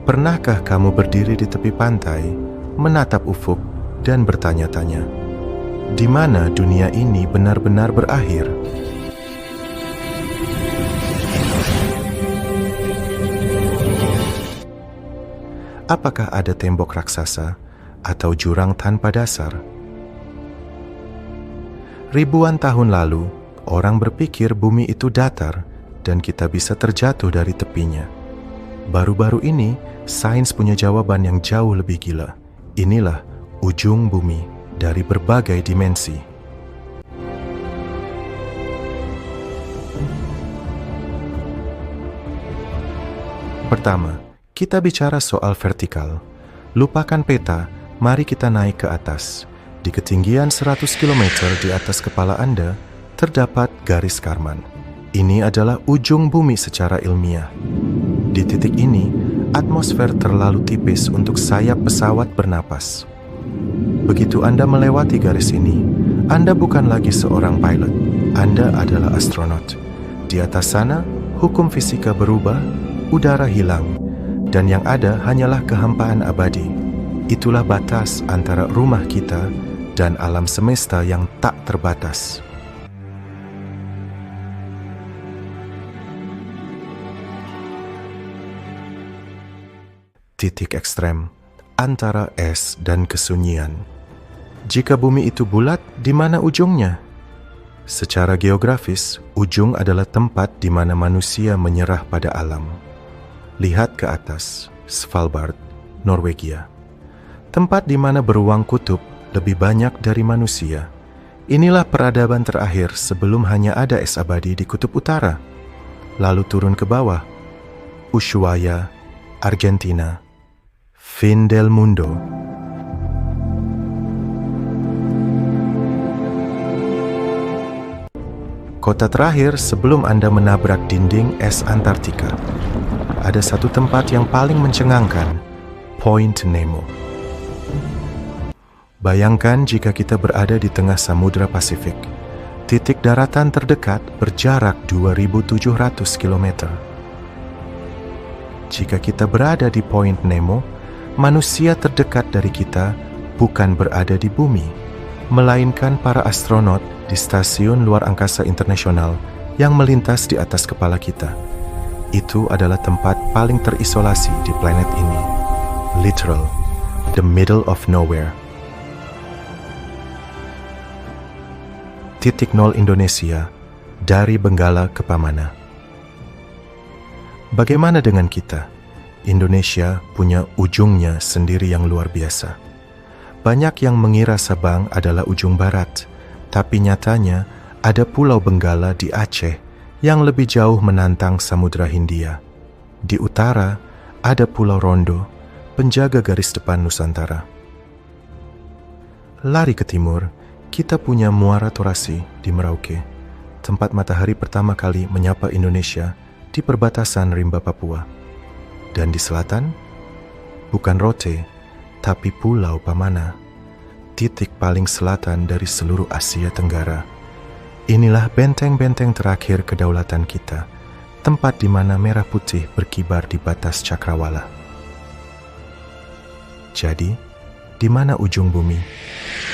Pernahkah kamu berdiri di tepi pantai, menatap ufuk, dan bertanya-tanya, di mana dunia ini benar-benar berakhir? Apakah ada tembok raksasa atau jurang tanpa dasar? Ribuan tahun lalu, orang berpikir bumi itu datar dan kita bisa terjatuh dari tepinya. Baru-baru ini, sains punya jawaban yang jauh lebih gila. Inilah ujung bumi dari berbagai dimensi. Pertama, kita bicara soal vertikal. Lupakan peta, mari kita naik ke atas. Di ketinggian 100 km di atas kepala Anda, terdapat garis Kármán. Ini adalah ujung bumi secara ilmiah. Di titik ini, atmosfer terlalu tipis untuk sayap pesawat bernapas. Begitu Anda melewati garis ini, Anda bukan lagi seorang pilot. Anda adalah astronot. Di atas sana, hukum fisika berubah, udara hilang, dan yang ada hanyalah kehampaan abadi. Itulah batas antara rumah kita dan alam semesta yang tak terbatas. Titik ekstrem antara es dan kesunyian. Jika bumi itu bulat, di mana ujungnya? Secara geografis, ujung adalah tempat di mana manusia menyerah pada alam. Lihat ke atas, Svalbard, Norwegia. Tempat di mana beruang kutub lebih banyak dari manusia. Inilah peradaban terakhir sebelum hanya ada es abadi di kutub utara. Lalu turun ke bawah, Ushuaia, Argentina, Fin del Mundo. Kota terakhir sebelum Anda menabrak dinding es Antartika. Ada satu tempat yang paling mencengangkan, Point Nemo. Bayangkan jika kita berada di tengah Samudra Pasifik. Titik daratan terdekat berjarak 2.700 km. Jika kita berada di Point Nemo, manusia terdekat dari kita bukan berada di bumi, melainkan para astronot di Stasiun Luar Angkasa Internasional yang melintas di atas kepala kita. Itu adalah tempat paling terisolasi di planet ini. Literal, the middle of nowhere. Titik nol Indonesia, dari Benggala ke Pamana. Bagaimana dengan kita? Indonesia punya ujungnya sendiri yang luar biasa. Banyak yang mengira Sabang adalah ujung barat, tapi nyatanya ada Pulau Benggala di Aceh yang lebih jauh menantang Samudra Hindia. Di utara ada Pulau Rondo, penjaga garis depan Nusantara. Lari ke timur, kita punya Muara Torasi di Merauke, tempat matahari pertama kali menyapa Indonesia di perbatasan rimba Papua. Dan di selatan, bukan Rote, tapi Pulau Pamana, titik paling selatan dari seluruh Asia Tenggara. Inilah benteng-benteng terakhir kedaulatan kita, tempat di mana merah putih berkibar di batas cakrawala. Jadi, di mana ujung bumi?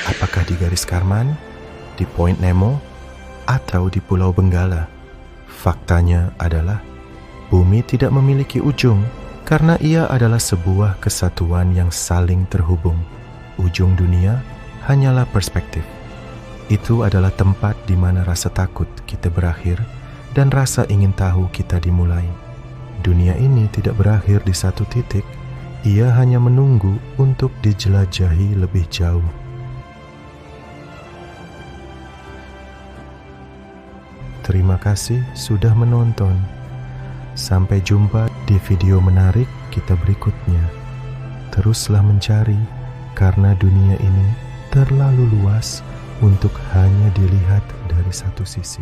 Apakah di garis Kármán, di Point Nemo, atau di Pulau Benggala? Faktanya adalah, bumi tidak memiliki ujung, karena ia adalah sebuah kesatuan yang saling terhubung. Ujung dunia hanyalah perspektif. Itu adalah tempat di mana rasa takut kita berakhir dan rasa ingin tahu kita dimulai. Dunia ini tidak berakhir di satu titik, ia hanya menunggu untuk dijelajahi lebih jauh. Terima kasih sudah menonton. Sampai jumpa di video menarik kita berikutnya. Teruslah mencari, karena dunia ini terlalu luas untuk hanya dilihat dari satu sisi.